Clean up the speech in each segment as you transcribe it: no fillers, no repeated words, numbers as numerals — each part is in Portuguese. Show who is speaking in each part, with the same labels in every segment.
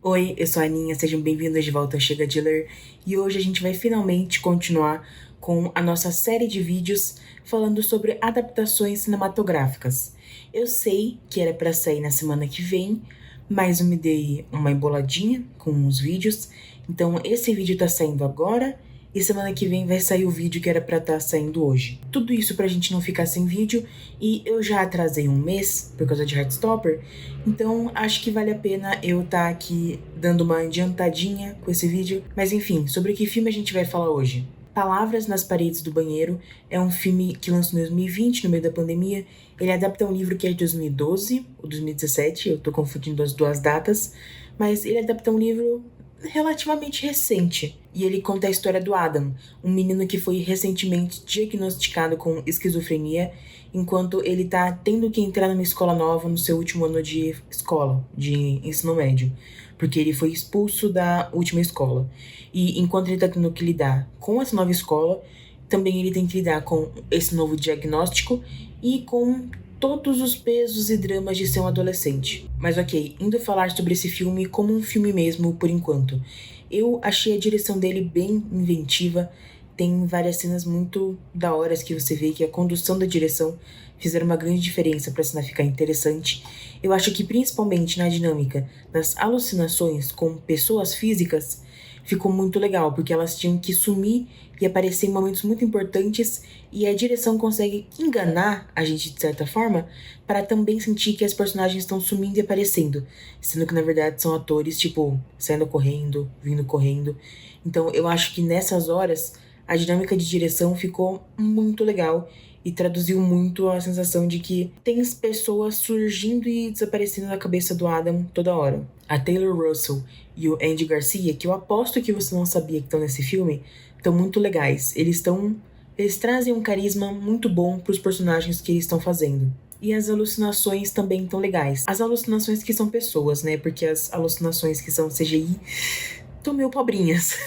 Speaker 1: Oi, eu sou a Aninha, sejam bem-vindos de volta ao Chega de Ler e hoje a gente vai finalmente continuar com a nossa série de vídeos falando sobre adaptações cinematográficas. Eu sei que era para sair na semana que vem, mas eu me dei uma emboladinha com os vídeos, então esse vídeo tá saindo agora e semana que vem vai sair o vídeo que era pra estar saindo hoje. Tudo isso pra gente não ficar sem vídeo e eu já atrasei um mês por causa de Heartstopper, então acho que vale a pena eu estar aqui dando uma adiantadinha com esse vídeo. Mas enfim, sobre que filme a gente vai falar hoje? Palavras nas Paredes do Banheiro é um filme que lançou em 2020, no meio da pandemia. Ele adapta um livro que é de 2012 ou 2017, eu tô confundindo as duas datas, mas ele adapta um livro relativamente recente. E ele conta a história do Adam, um menino que foi recentemente diagnosticado com esquizofrenia, enquanto ele tá tendo que entrar numa escola nova no seu último ano de escola, de ensino médio, porque ele foi expulso da última escola. E enquanto ele tá tendo que lidar com essa nova escola, também ele tem que lidar com esse novo diagnóstico e com todos os pesos e dramas de ser um adolescente. Mas ok, indo falar sobre esse filme como um filme mesmo por enquanto. Eu achei a direção dele bem inventiva, tem várias cenas muito da hora que você vê que a condução da direção fizeram uma grande diferença para a cena ficar interessante. Eu acho que principalmente na dinâmica das alucinações com pessoas físicas ficou muito legal, porque elas tinham que sumir e aparecer em momentos muito importantes e a direção consegue enganar a gente de certa forma para também sentir que as personagens estão sumindo e aparecendo, sendo que na verdade são atores, tipo, saindo correndo, vindo correndo. Então eu acho que nessas horas a dinâmica de direção ficou muito legal e traduziu muito a sensação de que tem pessoas surgindo e desaparecendo na cabeça do Adam toda hora. A Taylor Russell e o Andy Garcia, que eu aposto que você não sabia que estão nesse filme, estão muito legais. Eles trazem um carisma muito bom para os personagens que eles estão fazendo. E as alucinações também estão legais. As alucinações que são pessoas, né? Porque as alucinações que são CGI estão meio pobrinhas.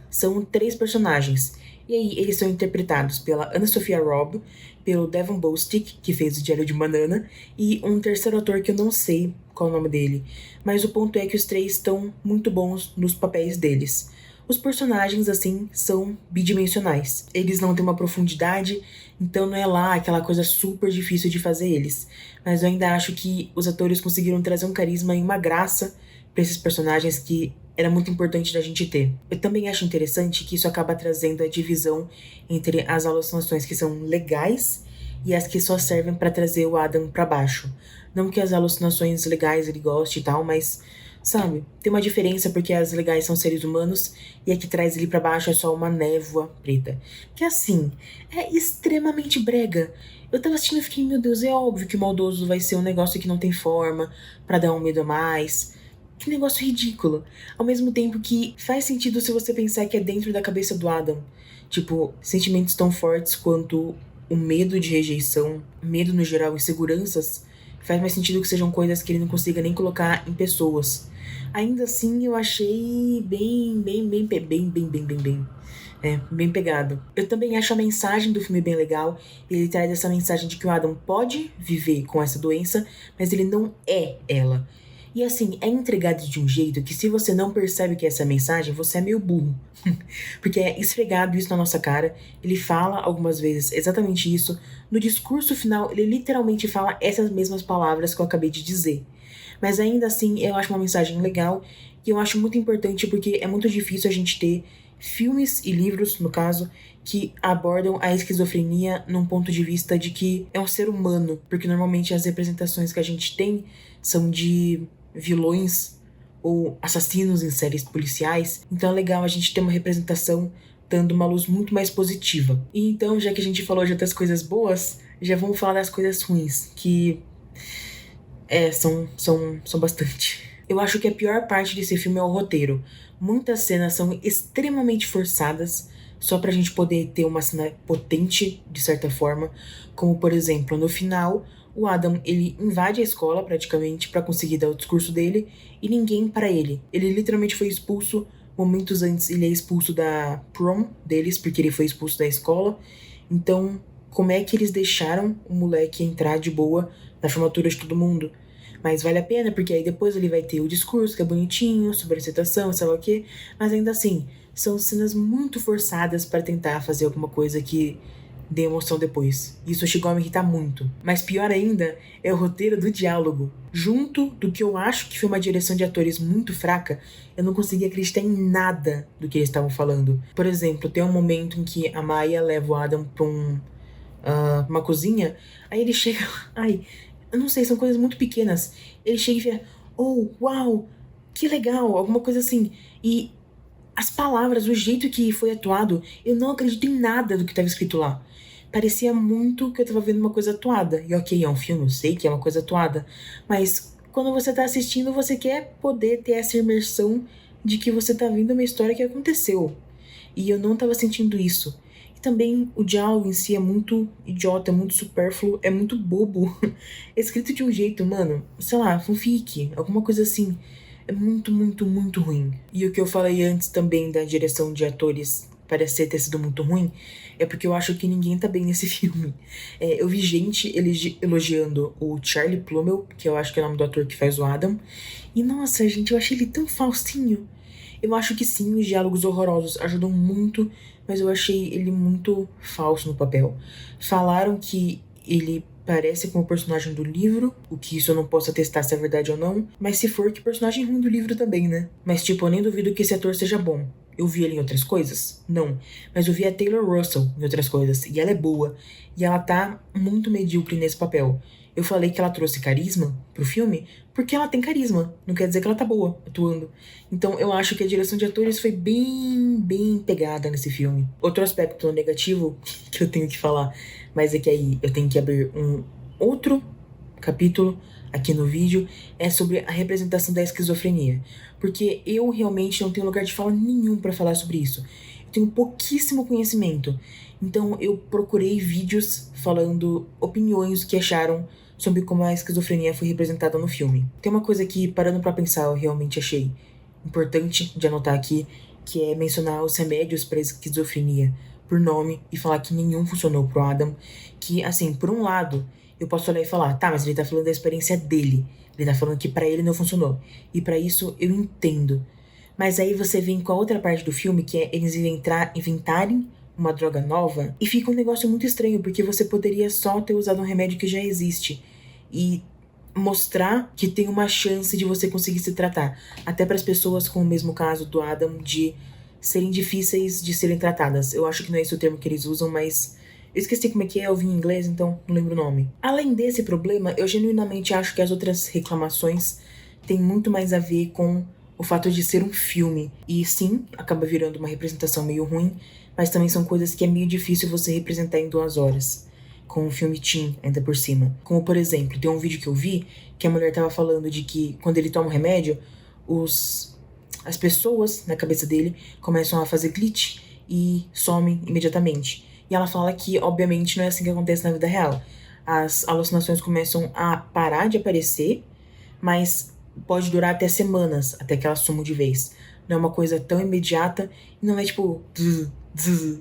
Speaker 1: São 3 personagens. E aí, eles são interpretados pela Anna Sophia Robb, pelo Devon Bostick, que fez o Diário de Banana, e um terceiro ator que eu não sei qual é o nome dele. Mas o ponto é que os 3 estão muito bons nos papéis deles. Os personagens, assim, são bidimensionais. Eles não têm uma profundidade, então não é lá aquela coisa super difícil de fazer eles. Mas eu ainda acho que os atores conseguiram trazer um carisma e uma graça para esses personagens que era muito importante da gente ter. Eu também acho interessante que isso acaba trazendo a divisão entre as alucinações que são legais e as que só servem para trazer o Adam para baixo. Não que as alucinações legais ele goste e tal, mas sabe, tem uma diferença porque as legais são seres humanos e a que traz ele para baixo é só uma névoa preta. Que assim, é extremamente brega. Eu tava assistindo e fiquei, meu Deus, é óbvio que o maldoso vai ser um negócio que não tem forma, para dar um medo a mais. Que negócio ridículo. Ao mesmo tempo que faz sentido se você pensar que é dentro da cabeça do Adam. Tipo, sentimentos tão fortes quanto o medo de rejeição, medo no geral, inseguranças, faz mais sentido que sejam coisas que ele não consiga nem colocar em pessoas. Ainda assim, eu achei bem pegado. Eu também acho a mensagem do filme bem legal. Ele traz essa mensagem de que o Adam pode viver com essa doença, mas ele não é ela. E assim, é entregado de um jeito que se você não percebe que é essa mensagem, você é meio burro. Porque é esfregado isso na nossa cara. Ele fala algumas vezes exatamente isso. No discurso final, ele literalmente fala essas mesmas palavras que eu acabei de dizer. Mas ainda assim, eu acho uma mensagem legal e eu acho muito importante porque é muito difícil a gente ter filmes e livros, no caso, que abordam a esquizofrenia num ponto de vista de que é um ser humano, porque normalmente as representações que a gente tem são de vilões ou assassinos em séries policiais, então é legal a gente ter uma representação dando uma luz muito mais positiva. E então, já que a gente falou de outras coisas boas, já vamos falar das coisas ruins, que são bastante. Eu acho que a pior parte desse filme é o roteiro. Muitas cenas são extremamente forçadas, só pra gente poder ter uma cena potente, de certa forma. Como, por exemplo, no final, o Adam, ele invade a escola, praticamente, pra conseguir dar o discurso dele, e ninguém para ele. Ele literalmente foi expulso. Momentos antes, ele é expulso da prom deles, porque ele foi expulso da escola. Então, como é que eles deixaram o moleque entrar de boa na formatura de todo mundo? Mas vale a pena, porque aí depois ele vai ter o discurso, que é bonitinho, sobre a aceitação, sei lá o quê. Mas ainda assim, são cenas muito forçadas para tentar fazer alguma coisa que dê emoção depois. Isso chegou a me irritar muito. Mas pior ainda é o roteiro do diálogo. Junto do que eu acho que foi uma direção de atores muito fraca, eu não conseguia acreditar em nada do que eles estavam falando. Por exemplo, tem um momento em que a Maya leva o Adam pra uma cozinha, aí ele chega. Ai, eu não sei, são coisas muito pequenas. Ele chega e fica, oh, uau, que legal, alguma coisa assim. E as palavras, o jeito que foi atuado, eu não acredito em nada do que estava escrito lá. Parecia muito que eu tava vendo uma coisa atuada. E ok, é um filme, eu sei que é uma coisa atuada. Mas quando você tá assistindo, você quer poder ter essa imersão de que você tá vendo uma história que aconteceu. E eu não tava sentindo isso. E também o diálogo em si é muito idiota, é muito supérfluo, é muito bobo. É escrito de um jeito, mano, sei lá, fanfic, alguma coisa assim. É muito, muito, muito ruim. E o que eu falei antes também da direção de atores parecer ter sido muito ruim, é porque eu acho que ninguém tá bem nesse filme. Eu vi gente elogiando o Charlie Plummer, que eu acho que é o nome do ator que faz o Adam. E nossa, gente, eu achei ele tão falsinho. Eu acho que sim, os diálogos horrorosos ajudam muito, mas eu achei ele muito falso no papel. Falaram que ele parece com o personagem do livro, o que isso eu não posso atestar se é verdade ou não, mas se for, que personagem ruim do livro também, né? Mas tipo, eu nem duvido que esse ator seja bom. Eu vi ele em outras coisas? Não. Mas eu vi a Taylor Russell em outras coisas, e ela é boa. E ela tá muito medíocre nesse papel. Eu falei que ela trouxe carisma pro filme porque ela tem carisma. Não quer dizer que ela tá boa atuando. Então eu acho que a direção de atores foi bem pegada nesse filme. Outro aspecto negativo que eu tenho que falar, mas é que aí eu tenho que abrir um outro capítulo aqui no vídeo, é sobre a representação da esquizofrenia. Porque eu realmente não tenho lugar de fala nenhum pra falar sobre isso. Eu tenho pouquíssimo conhecimento. Então eu procurei vídeos falando opiniões que acharam sobre como a esquizofrenia foi representada no filme. Tem uma coisa que, parando pra pensar, eu realmente achei importante de anotar aqui, que é mencionar os remédios para esquizofrenia por nome e falar que nenhum funcionou pro Adam. Que, assim, por um lado, eu posso olhar e falar, tá, mas ele tá falando da experiência dele. Ele tá falando que pra ele não funcionou. E pra isso eu entendo. Mas aí você vem com a outra parte do filme, que é eles inventarem uma droga nova, e fica um negócio muito estranho, porque você poderia só ter usado um remédio que já existe. E mostrar que tem uma chance de você conseguir se tratar. Até para as pessoas com o mesmo caso do Adam, de serem difíceis de serem tratadas. Eu acho que não é esse o termo que eles usam, mas eu esqueci como é que é, eu vi em inglês, então não lembro o nome. Além desse problema, eu genuinamente acho que as outras reclamações têm muito mais a ver com o fato de ser um filme. E sim, acaba virando uma representação meio ruim, mas também são coisas que é meio difícil você representar em 2 horas. Com um filme teen, ainda por cima. Como, por exemplo, tem um vídeo que eu vi que a mulher tava falando de que quando ele toma um remédio, as pessoas na cabeça dele começam a fazer glitch e somem imediatamente. E ela fala que, obviamente, não é assim que acontece na vida real. As alucinações começam a parar de aparecer, mas pode durar até semanas, até que elas sumam de vez. Não é uma coisa tão imediata e não é tipo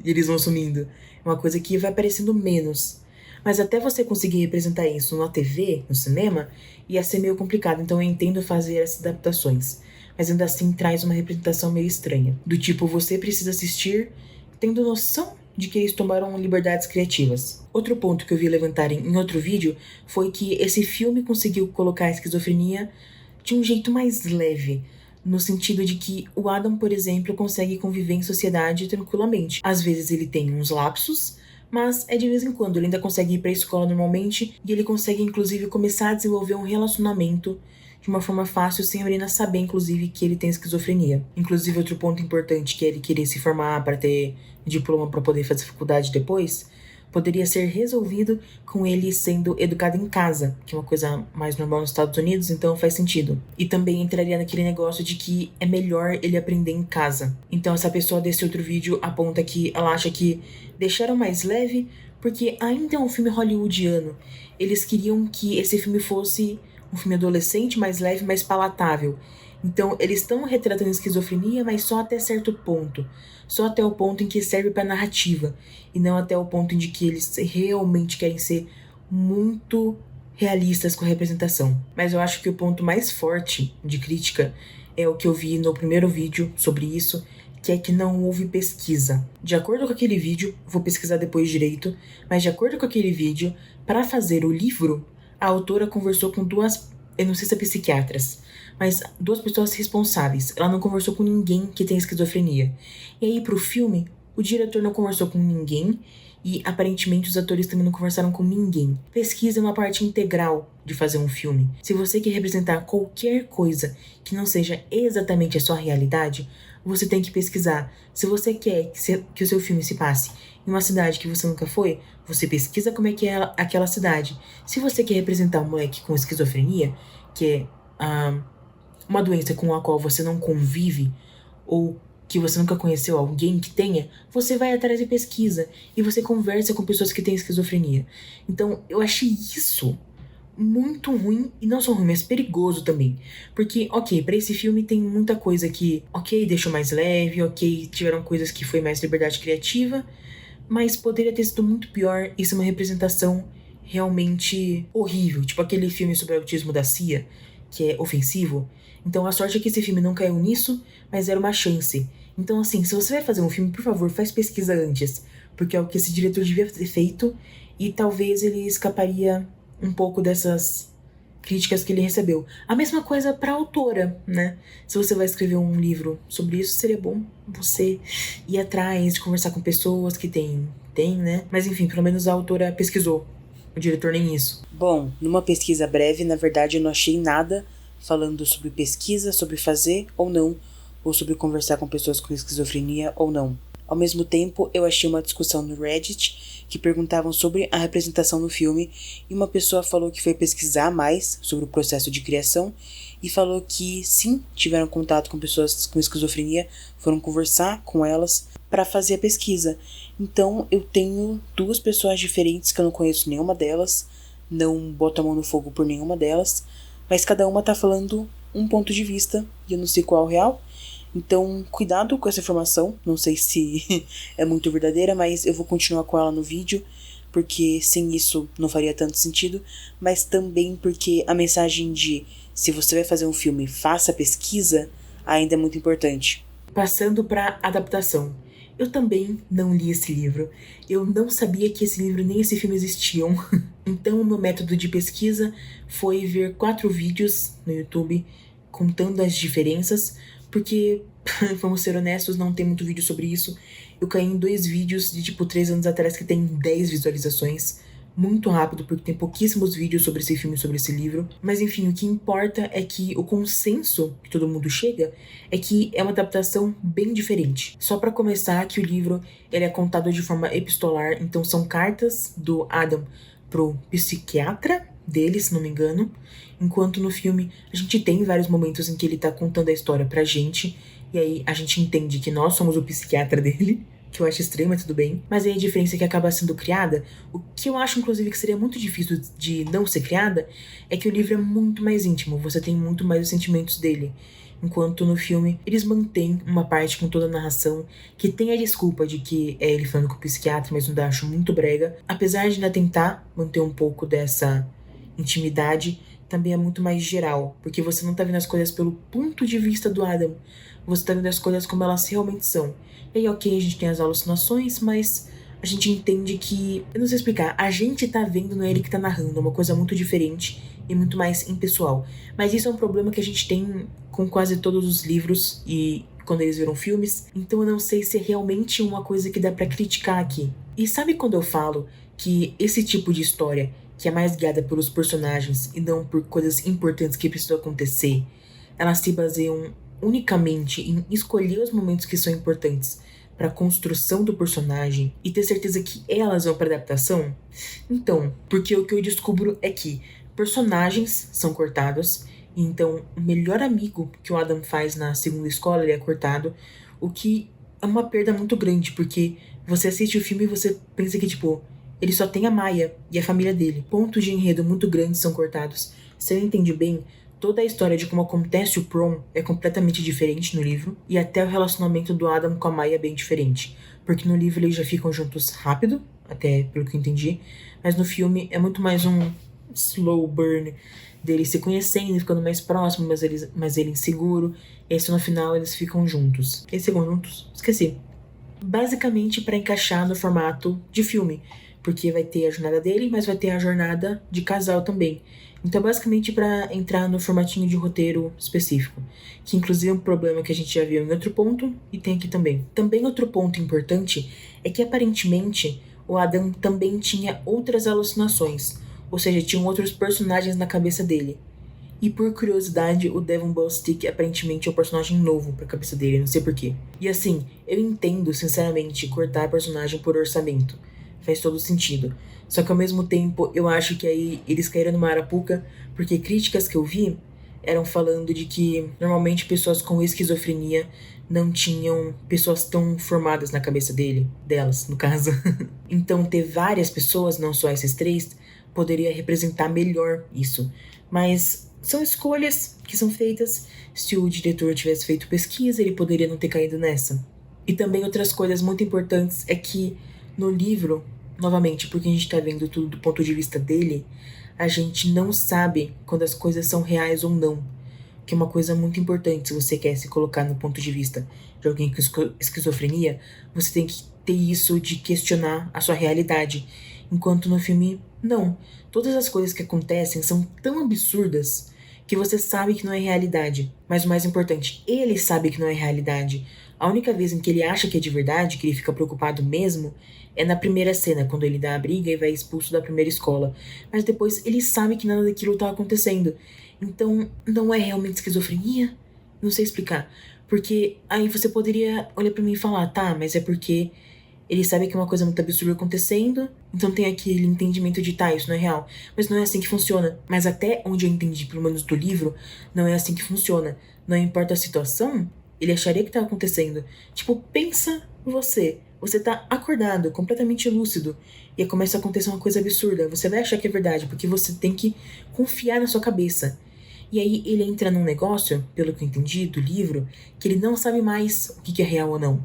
Speaker 1: e eles vão sumindo. É uma coisa que vai aparecendo menos. Mas até você conseguir representar isso na TV, no cinema, ia ser meio complicado. Então eu entendo fazer essas adaptações. Mas ainda assim traz uma representação meio estranha. Do tipo, você precisa assistir tendo noção de que eles tomaram liberdades criativas. Outro ponto que eu vi levantarem em outro vídeo foi que esse filme conseguiu colocar a esquizofrenia de um jeito mais leve. No sentido de que o Adam, por exemplo, consegue conviver em sociedade tranquilamente. Às vezes ele tem uns lapsos, mas é de vez em quando. Ele ainda consegue ir pra escola normalmente e ele consegue, inclusive, começar a desenvolver um relacionamento de uma forma fácil, sem a menina saber, inclusive, que ele tem esquizofrenia. Inclusive, outro ponto importante, que é ele querer se formar para ter diploma para poder fazer faculdade depois, poderia ser resolvido com ele sendo educado em casa, que é uma coisa mais normal nos Estados Unidos, então faz sentido. E também entraria naquele negócio de que é melhor ele aprender em casa. Então essa pessoa desse outro vídeo aponta que ela acha que deixaram mais leve porque ainda é um filme hollywoodiano. Eles queriam que esse filme fosse um filme adolescente, mais leve, mais palatável. Então, eles estão retratando esquizofrenia, mas só até certo ponto. Só até o ponto em que serve pra narrativa. E não até o ponto em que eles realmente querem ser muito realistas com a representação. Mas eu acho que o ponto mais forte de crítica é o que eu vi no primeiro vídeo sobre isso, que é que não houve pesquisa. De acordo com aquele vídeo, vou pesquisar depois direito, mas de acordo com aquele vídeo, para fazer o livro, a autora conversou com duas, eu não sei se é psiquiatras, mas duas pessoas responsáveis. Ela não conversou com ninguém que tem esquizofrenia. E aí, pro filme, o diretor não conversou com ninguém e aparentemente os atores também não conversaram com ninguém. Pesquisa é uma parte integral de fazer um filme. Se você quer representar qualquer coisa que não seja exatamente a sua realidade, você tem que pesquisar. Se você quer que o seu filme se passe em uma cidade que você nunca foi, você pesquisa como é que é aquela cidade. Se você quer representar um moleque com esquizofrenia, que é uma doença com a qual você não convive, ou que você nunca conheceu alguém que tenha, você vai atrás de pesquisa e você conversa com pessoas que têm esquizofrenia. Então, eu achei isso muito ruim, e não só ruim, mas perigoso também. Porque, ok, pra esse filme tem muita coisa que, ok, deixou mais leve, ok, tiveram coisas que foi mais liberdade criativa, mas poderia ter sido muito pior e ser uma representação realmente horrível. Tipo aquele filme sobre o autismo da Cia, que é ofensivo. Então a sorte é que esse filme não caiu nisso, mas era uma chance. Então assim, se você vai fazer um filme, por favor, faz pesquisa antes. Porque é o que esse diretor devia ter feito, e talvez ele escaparia um pouco dessas críticas que ele recebeu. A mesma coisa pra autora, né? Se você vai escrever um livro sobre isso, seria bom você ir atrás de conversar com pessoas que tem, né? Mas enfim, pelo menos a autora pesquisou. O diretor nem isso.
Speaker 2: Bom, numa pesquisa breve, na verdade eu não achei nada falando sobre pesquisa, sobre fazer ou não, ou sobre conversar com pessoas com esquizofrenia ou não. Ao mesmo tempo, eu achei uma discussão no Reddit que perguntavam sobre a representação no filme, e uma pessoa falou que foi pesquisar mais sobre o processo de criação e falou que sim, tiveram contato com pessoas com esquizofrenia, foram conversar com elas para fazer a pesquisa. Então eu tenho duas pessoas diferentes que eu não conheço nenhuma delas, não boto a mão no fogo por nenhuma delas, mas cada uma tá falando um ponto de vista e eu não sei qual é o real. Então, cuidado com essa informação, não sei se é muito verdadeira, mas eu vou continuar com ela no vídeo, porque sem isso não faria tanto sentido, mas também porque a mensagem de se você vai fazer um filme, faça pesquisa, ainda é muito importante.
Speaker 1: Passando pra adaptação. Eu também não li esse livro. Eu não sabia que esse livro nem esse filme existiam. Então, o meu método de pesquisa foi ver 4 vídeos no YouTube contando as diferenças, porque, vamos ser honestos, não tem muito vídeo sobre isso. Eu caí em 2 vídeos de tipo 3 anos atrás que tem 10 visualizações. Muito rápido, porque tem pouquíssimos vídeos sobre esse filme, sobre esse livro. Mas enfim, o que importa é que o consenso que todo mundo chega é que é uma adaptação bem diferente. Só pra começar, que o livro ele é contado de forma epistolar, então são cartas do Adam pro psiquiatra dele, se não me engano. Enquanto no filme a gente tem vários momentos em que ele tá contando a história pra gente, e aí a gente entende que nós somos o psiquiatra dele, que eu acho estranho, mas tudo bem. Mas aí a diferença que acaba sendo criada, o que eu acho inclusive que seria muito difícil de não ser criada, é que o livro é muito mais íntimo, você tem muito mais os sentimentos dele. Enquanto no filme eles mantêm uma parte com toda a narração que tem a desculpa de que é ele falando com o psiquiatra, mas eu acho muito brega. Apesar de ainda tentar manter um pouco dessa intimidade, também é muito mais geral, porque você não tá vendo as coisas pelo ponto de vista do Adam, você tá vendo as coisas como elas realmente são. E aí, ok, a gente tem as alucinações, mas a gente entende que, eu não sei explicar, a gente tá vendo, não é ele que tá narrando, é uma coisa muito diferente e muito mais impessoal. Mas isso é um problema que a gente tem com quase todos os livros e quando eles viram filmes, então eu não sei se é realmente uma coisa que dá pra criticar aqui. E sabe quando eu falo que esse tipo de história, que é mais guiada pelos personagens e não por coisas importantes que precisam acontecer, elas se baseiam unicamente em escolher os momentos que são importantes para a construção do personagem e ter certeza que elas vão para adaptação? Então, porque o que eu descubro é que personagens são cortados, e então o melhor amigo que o Adam faz na segunda escola ele é cortado, o que é uma perda muito grande, porque você assiste o filme e você pensa que, tipo, ele só tem a Maya e a família dele. Pontos de enredo muito grandes são cortados. Se eu entendi bem, toda a história de como acontece o prom é completamente diferente no livro, e até o relacionamento do Adam com a Maya é bem diferente, porque no livro eles já ficam juntos rápido, até pelo que eu entendi, mas no filme é muito mais um slow burn deles se conhecendo e ficando mais próximos, mas ele inseguro. Esse no final eles ficam juntos. Eles ficam juntos? Esqueci. Basicamente para encaixar no formato de filme, porque vai ter a jornada dele, mas vai ter a jornada de casal também. Então, basicamente para entrar no formatinho de roteiro específico, que inclusive é um problema que a gente já viu em outro ponto e tem aqui também. Também outro ponto importante é que aparentemente o Adam também tinha outras alucinações, ou seja, tinham outros personagens na cabeça dele. E por curiosidade, o Devon Bostick aparentemente é um personagem novo pra cabeça dele, não sei porquê. E assim, eu entendo, sinceramente, cortar personagem por orçamento. Faz todo sentido. Só que ao mesmo tempo, eu acho que aí eles caíram numa arapuca, porque críticas que eu vi eram falando de que normalmente pessoas com esquizofrenia não tinham pessoas tão formadas na cabeça delas, no caso. Então ter várias pessoas, não só esses três, poderia representar melhor isso. Mas são escolhas que são feitas. Se o diretor tivesse feito pesquisa, ele poderia não ter caído nessa. E também outras coisas muito importantes é que no livro, novamente, porque a gente tá vendo tudo do ponto de vista dele, a gente não sabe quando as coisas são reais ou não. Que é uma coisa muito importante se você quer se colocar no ponto de vista de alguém com esquizofrenia, você tem que ter isso de questionar a sua realidade. Enquanto no filme, não. Todas as coisas que acontecem são tão absurdas que você sabe que não é realidade. Mas o mais importante, ele sabe que não é realidade. A única vez em que ele acha que é de verdade, que ele fica preocupado mesmo, é na primeira cena, quando ele dá a briga e vai expulso da primeira escola. Mas depois ele sabe que nada daquilo tá acontecendo. Então, não é realmente esquizofrenia? Não sei explicar. Porque aí você poderia olhar pra mim e falar, tá, mas é porque ele sabe que é uma coisa muito absurda acontecendo, então tem aquele entendimento de, tá, isso não é real. Mas não é assim que funciona. Mas até onde eu entendi, pelo menos do livro, não é assim que funciona. Não importa a situação, ele acharia que tá acontecendo. Tipo, pensa você. Você tá acordado, completamente lúcido, e aí começa a acontecer uma coisa absurda. Você vai achar que é verdade, porque você tem que confiar na sua cabeça. E aí ele entra num negócio, pelo que eu entendi do livro, que ele não sabe mais o que é real ou não.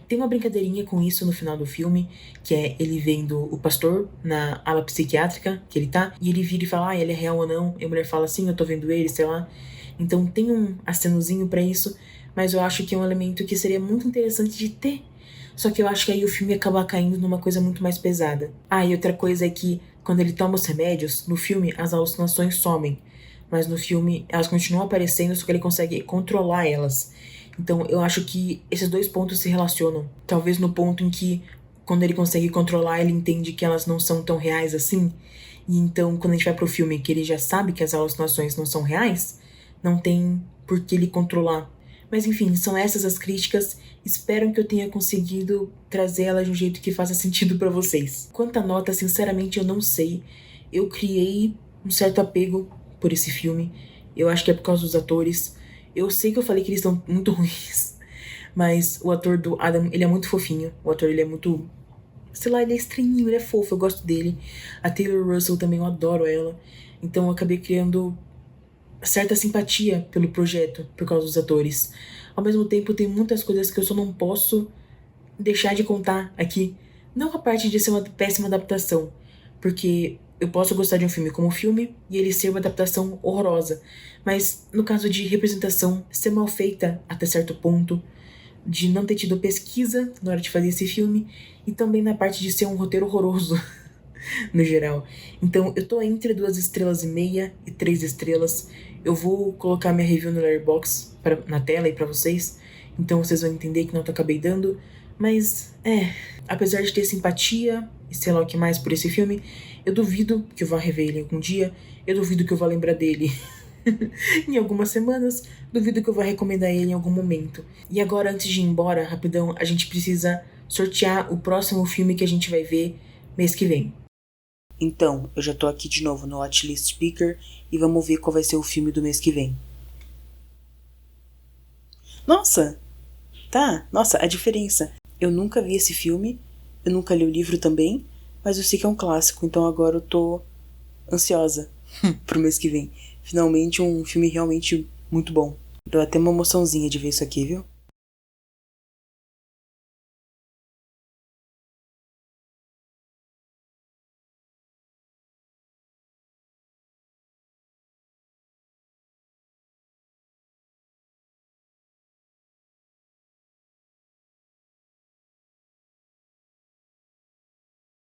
Speaker 1: Tem uma brincadeirinha com isso no final do filme, que é ele vendo o pastor na ala psiquiátrica que ele tá, e ele vira e fala, ele é real ou não? E a mulher fala, sim, eu tô vendo ele, sei lá. Então tem um acenozinho pra isso, mas eu acho que é um elemento que seria muito interessante de ter. Só que eu acho que aí o filme acaba caindo numa coisa muito mais pesada. E outra coisa é que, quando ele toma os remédios, no filme as alucinações somem. Mas no filme elas continuam aparecendo, só que ele consegue controlar elas. Então eu acho que esses dois pontos se relacionam. Talvez no ponto em que, quando ele consegue controlar, ele entende que elas não são tão reais assim. E então, quando a gente vai pro filme que ele já sabe que as alucinações não são reais, não tem por que ele controlar. Mas enfim, são essas as críticas. Espero que eu tenha conseguido trazer elas de um jeito que faça sentido pra vocês. Quanto à nota, sinceramente, eu não sei. Eu criei um certo apego por esse filme. Eu acho que é por causa dos atores. Eu sei que eu falei que eles estão muito ruins, mas o ator do Adam, ele é muito fofinho. O ator, ele é muito... sei lá, ele é estranhinho, ele é fofo, eu gosto dele. A Taylor Russell também, eu adoro ela. Então eu acabei criando certa simpatia pelo projeto, por causa dos atores. Ao mesmo tempo, tem muitas coisas que eu só não posso deixar de contar aqui. Não a parte de ser uma péssima adaptação, porque eu posso gostar de um filme como filme e ele ser uma adaptação horrorosa. Mas no caso de representação ser mal feita até certo ponto, de não ter tido pesquisa na hora de fazer esse filme, e também na parte de ser um roteiro horroroso, no geral. Então eu tô entre 2,5 estrelas e 3 estrelas. Eu vou colocar minha review no Letterboxd na tela aí pra vocês, então vocês vão entender que nota eu acabei dando. Mas, apesar de ter simpatia e sei lá o que mais por esse filme, eu duvido que eu vá rever ele algum dia, eu duvido que eu vá lembrar dele em algumas semanas, duvido que eu vá recomendar ele em algum momento. E agora, antes de ir embora, rapidão, a gente precisa sortear o próximo filme que a gente vai ver mês que vem.
Speaker 2: Então, eu já tô aqui de novo no Watchlist Speaker e vamos ver qual vai ser o filme do mês que vem. Nossa! Tá, nossa, a diferença. Eu nunca vi esse filme, eu nunca li o livro também, mas eu sei que é um clássico, então agora eu tô ansiosa pro mês que vem. Finalmente um filme realmente muito bom. Deu até uma emoçãozinha de ver isso aqui, viu?